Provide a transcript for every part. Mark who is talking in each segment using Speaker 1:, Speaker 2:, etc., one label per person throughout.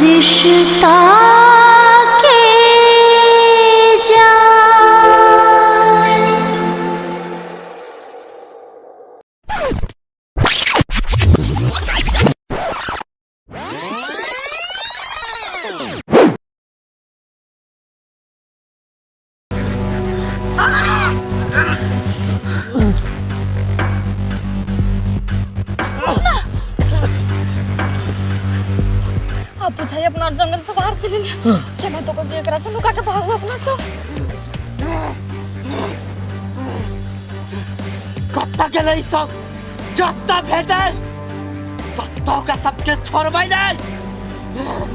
Speaker 1: रिश्ता के जान।
Speaker 2: अब बुझाई अपना जंगल से बाहर चली क्या मैं तो को देख रहा से लुका के भागू अपना सो
Speaker 3: कत्ता के नहीं सब जत्ता भेटे तत्ता का सबके छोड़वाई नहीं।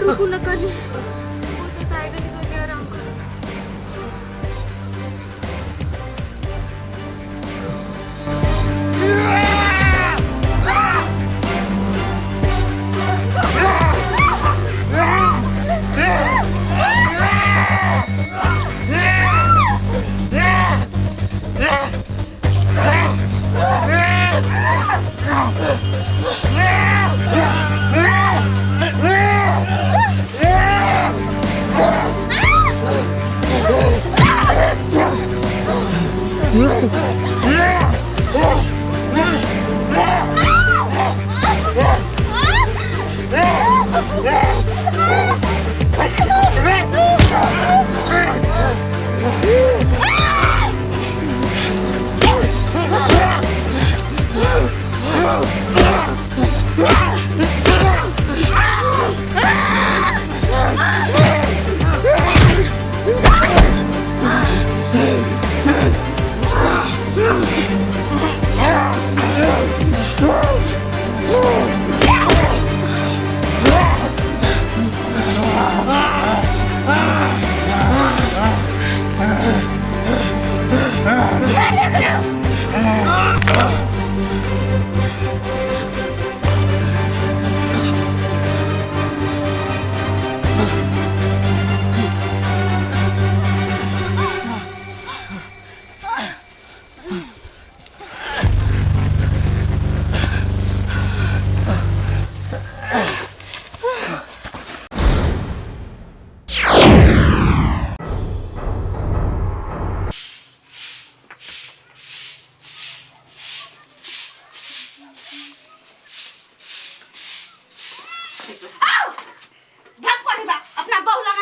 Speaker 2: रुको न कर ले वो तो टाइगर की दुनिया आराम करो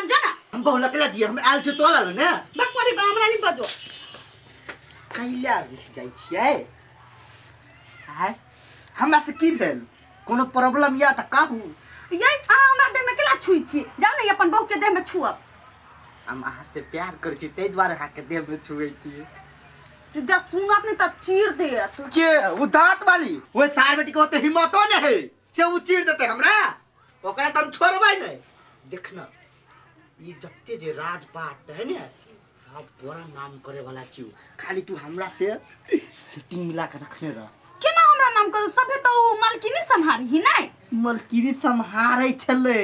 Speaker 3: हम आयल छ तोला ने
Speaker 2: बकवारी बा हमरा नहीं बजो
Speaker 3: कैला रिस जाई छियै हाय हमरा से की भेल कोनो प्रॉब्लम या त कहू
Speaker 2: ये हमरा देह में केला छुई छी जाओ ना अपन बहू के देह में छुअब
Speaker 3: हम अहाँ से प्यार कर छी तै द्वारा अहाँ के देह में छुए छी
Speaker 2: सीधा सुन आपने त चीर दे
Speaker 3: के उ दांत वाली ओए सार बेटी को तो हिम्मतो ने है से उ चीर देते हमरा ओकरा त हम छोड़बै नै देखना ये जत्ते जे राजपाट है ने सब तोरा नाम करे वाला छी खाली तू हमरा से सेटिंग मिला के रखने रह
Speaker 2: केना हमरा नाम कर सबे तो मालकिनी संहारी ही नै
Speaker 3: मालकिनी संहारै छले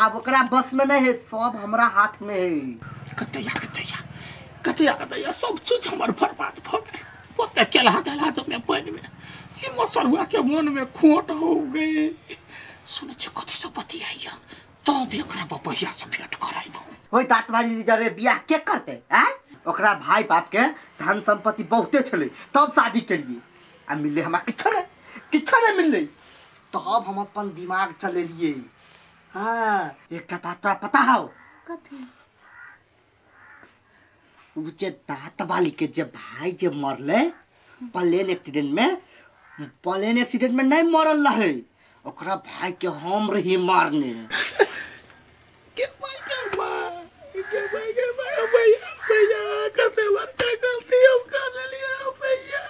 Speaker 3: आब ओकरा बस में नहीं है सब हमरा हाथ में है कतैया सब चीज हमर बर्बाद भ गए ओते केला जब मैं पानी में ये मसरुआ के मन में खोट हो गए सुने छ कथि सब बतियाइया तो भी ओकरा बपहिया से भेंट कराइबो ओइ दांतबाजी जरे बियाह के करते हैं ओकरा भाई बाप के धन संपत्ति बहुते छले तब शादी के लिए आ मिले हमरा किछो ने मिलले तब हम अपन दिमाग चलेलिए हां एकटा बात तोरा पता हौ
Speaker 2: कथि
Speaker 3: उ जे दांतबाली के जे भाई जे मरले प्लेन एक्सीडेंट में नहीं मरल रहे ओकरा भाई के हम रही मारने के भाई भैया करते बार क्या गलती हम कर लिया भैया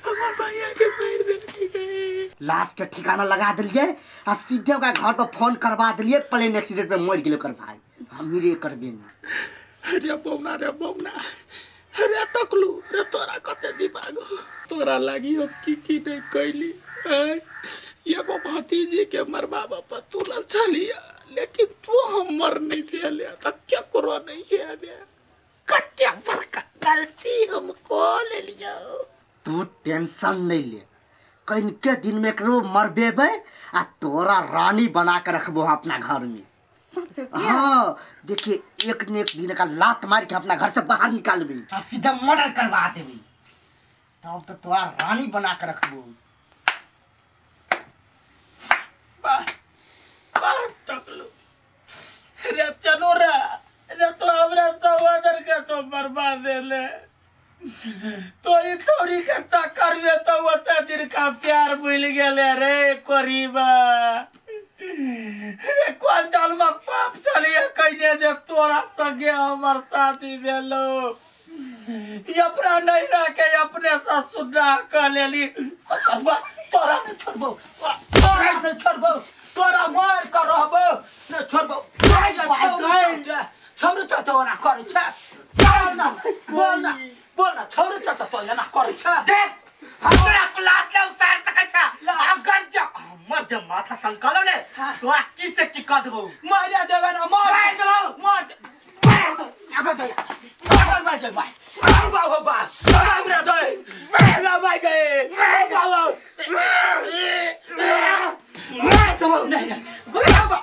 Speaker 3: हमार भैया के पैर दे के गए लाश के ठिकाना लगा दिलिए आ
Speaker 4: आ सीधे ओकरा घर पर फोन करवा दिलिए प्लेन एक्सीडेंट में मर गेल ओकर भाई हम रे करबे ना
Speaker 3: रे बौना रे टकलू रे तोरा कते दिमाग तोरा लागी अब की नहीं कैली एगो भतीजी के मरबा पर तुलल छलिया लेकिन तू हमर नहीं भेल त क्या करो नहीं है कत्या बड़का गलती हम को ले लियो
Speaker 4: तू टेंशन नहीं ले कहीं के दिन में करो मरबेबे आ तोरा रानी बना के रखबो अपना घर में हाँ देखिए एक न एक दिन का लात मार के अपना घर से बाहर निकालबी आ सीधा मर्डर करवा देबी तब तो तोरा रानी बना के रखबो
Speaker 3: टकलू रे चलो रे तो हमरा सहोदर के तो बर्बाद देले तो ई छोरी के चक्कर में तो ओते दिन का प्यार भूल गेले रे करीबा रे कौन जन्म पाप चलिए कहिए जे तोरा संगे हमर शादी भेलो ये अपना नहीं रह के अपने से सुना कर लेली तोरा नहीं छोड़बो तोरा मार कर रहबो नहीं छोड़बो छोरू चतो ना करे छ बोल ना छोरू चतो तो ना करे छ
Speaker 4: देख हमरा प्लाट ले उतार सकै छ अगर ज मर ज माथा संकलो ले तोरा की से की कर देबो
Speaker 3: मार देबे ना मार देबो आगो दे मार दे भाई हो बा हमरा दे ला भाई गए मार देबो नहीं
Speaker 4: गोलगप्पा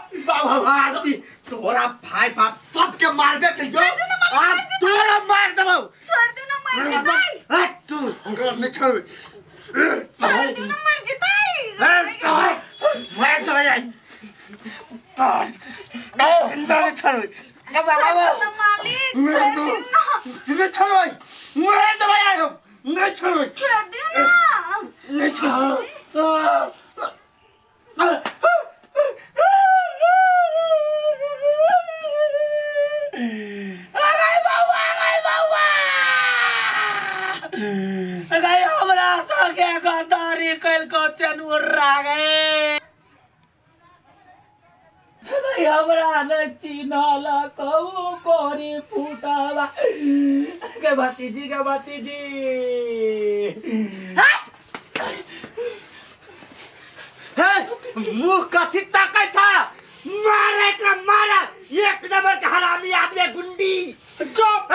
Speaker 4: तोरा भाई बाप सबके मारबे के जो आप तोरा मार देबो
Speaker 2: छोड़ दे ना मर जिताई
Speaker 4: तू घर में छोड़
Speaker 2: छोड़ दे ना मर जिताई
Speaker 4: मैं तो यार अंदर छोड़
Speaker 2: ना मालिक छोड़ दे ना
Speaker 4: छोड़ मैं तो यार नहीं छोड़
Speaker 2: दे ना
Speaker 4: नहीं छोड़
Speaker 3: गए हमरा संगे गद्दारी कल को चनुर रह गए हमरा न चिन्हला कहू कोरी फूटाला के भतीजी
Speaker 4: मुंह कथी ताकै छ मारे एकरा मारा एक नंबर का हरामी आदमी गुंडी चुप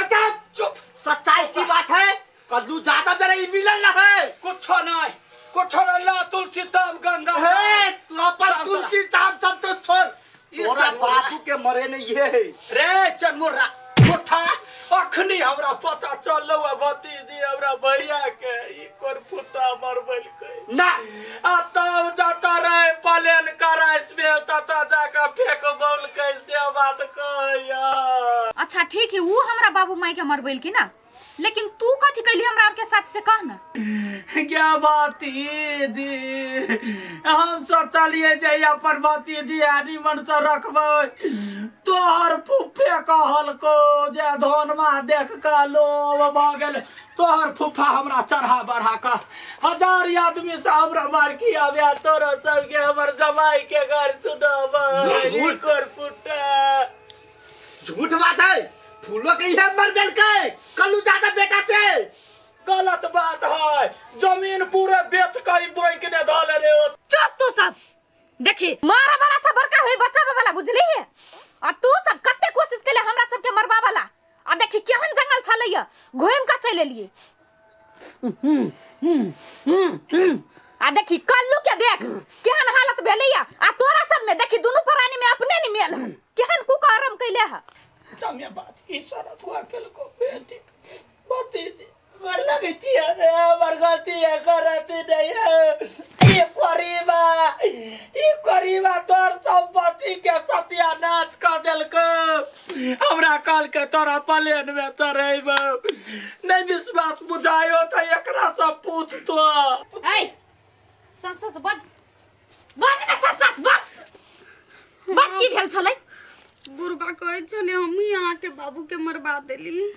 Speaker 4: सच्चाई की बात है कल्लू यादव जरा ई मिलल ना है
Speaker 3: कुछ नहीं ला तुलसी ताम गंगा
Speaker 4: है तू अपन तुलसी चाम सब तो छोड़ तोरा बाबू के मरे नहीं है
Speaker 3: रे चनमुरा उठा अखनी हमरा पता चललो भतीजी हमरा भैया के ई कोन फुटा मरबल के
Speaker 4: ना
Speaker 3: आ तब जाता रहे प्लेन का राइस में तता जाके फेंक बोल कैसे बात कहिया
Speaker 2: अच्छा ठीक है वो हमरा बाबू माई के मरबैल की ना लेकिन तू कथी कैली हमरा के साथ से कह ना
Speaker 3: क्या भतीजी हम सोचलिए जे अपन भतीजी आनी मन से रखबै तोहर फुफे कहल को जे धोनमा देख का लोभ भ गेल तोहर फुफा हमरा चढ़ा बढ़ा का 1000 आदमी से हमरा मार की आवे तोरा सब के हमर जमाई के घर सुनाबै कर फुटा
Speaker 4: झूठ बात है फूलो के है मर गेल के कल्लू यादव बेटा से
Speaker 3: गलत बात है जमीन पूरे बेच कर बैंक ने धाले रे
Speaker 2: चुप तू सब देखी मारा वाला सब बड़का होई बचावे वाला बुझली है और तू सब कते कोशिश केले हमरा सब के मरबा वाला आ देखी केहन जंगल छलैया घुम का चले लिए आ देखी कल्लू के देख केहन हालत भेलैया आ तोरा सब में देखी दोनों प्राणी में अपने नहीं मेल केहन कुकर्म कैले है
Speaker 3: जमे बात ईश्वर हुआ केल को बेटी भतीजी मर लगे छिया रे हमर गलती है करती नहीं है ये करीबा तोर संपत्ति के सत्यानाश कर देल को हमरा काल के तोरा प्लेन में चढ़ेबो नहीं विश्वास बुझायो त एकरा से पूछ तो
Speaker 2: ए सच बज ना सच बज की भेल छलै
Speaker 5: बुरबा कहै छले हम यहाँ के बाबू के मरबा देली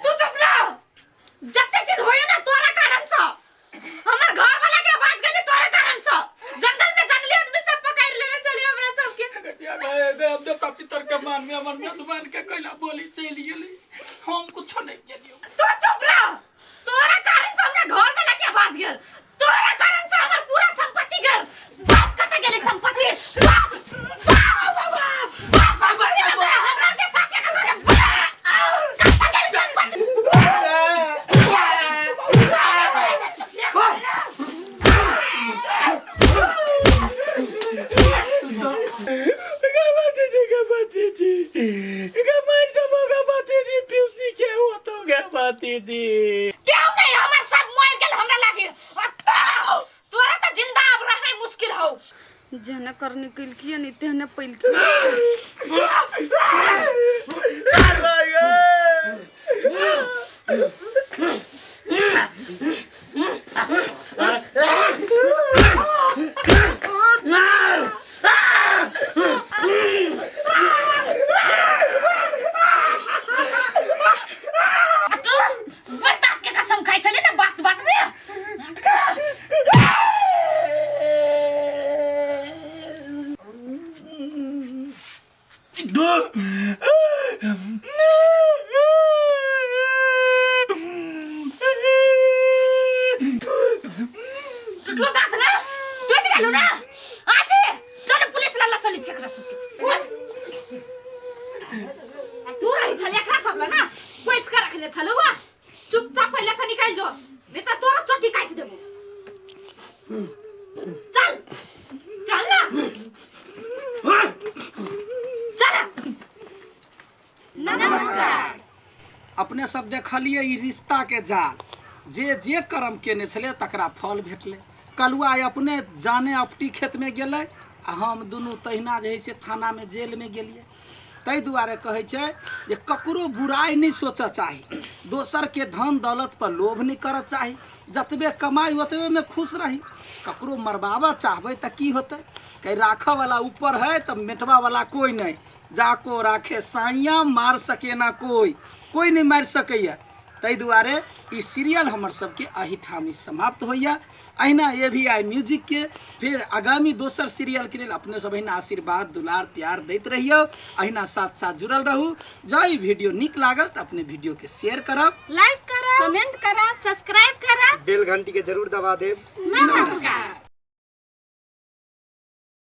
Speaker 2: तू चुप रह। जत्ते चीज होई ना तोरा कारण से। हमर घर वाला के बाज गेली तोरा कारण से। जंगल में जंगली आदमी सब पकड़ लेने चली हमरा सबके।
Speaker 3: अब देवता पितर के मान में हमर मेजबान के कैला बोली चली गेली। हम कुछ नहीं केलियो।
Speaker 2: तू चुप रह। तोरा कारण से हमरा घर वाला के बाज गेल। तोरा कारण से हमर पूरा संपत्ति गेल। बात कते गेली संपत्ति। बात हमरा के साथ के करे। कते गेली संपत्ति। क्यों नहीं हमर सब मर गेल हमरा लागे। तोरा त जिंदा अब रहना मुश्किल हो।
Speaker 5: जहने करने के लिए नहीं तेहने पैल के
Speaker 2: तू बरसात के कसम खाई चली ना बात बात में। टुटलो दांत ना टूट गेलो ना। आजी चलो पुलिस ला चली छकरा सबके। उठ। तू रही छली एकरा सबला ना पैस के रखने छलो वा। चुपचाप पहले से निकल जो नहीं तो तोरा चोटी काट देबो। चल चल ना। चल। नमस्कार।
Speaker 3: अपने सब देखलिए ई रिश्ता के जाल। जे जे कर्म केने छले तकरा फल भेटले। कलुआ अपने जाने अपटी खेत में गेलै आ हम दुनू तहिना जे है से थाना में जेल में गेलिए। ताहि दुआरे कहै छै जे ककरो बुराई नहीं सोचऽ चाही। दोसर के धन दौलत पर लोभ नहीं करऽ चाही। जतबे कमाई ओतबे में खुश रही। ककरो मरबाबा चाहबै त की होतै। कहीं राखऽ वाला ऊपर है तो मेटवा वाला कोई नहीं। जाको राखे साइया मार सके ना कोई नहीं मार सकैया। ताहि दुआरे ई सीरियल हमर सबके अही ठाम समाप्त होइया। अहिना ये भी आइ म्यूजिक के फिर आगामी दोसर सीरियल के लिए अपने सब अहिना आशीर्वाद दुलार प्यार दैत रहियो। अहिना साथ साथ जुड़ल रहू। जई वीडियो निक लागल तो अपने वीडियो के शेयर करब,
Speaker 2: लाइक करा, कमेंट करा, सब्सक्राइब करा,
Speaker 4: बेल घंटी के जरूर दबा देब।
Speaker 2: नमस्कार।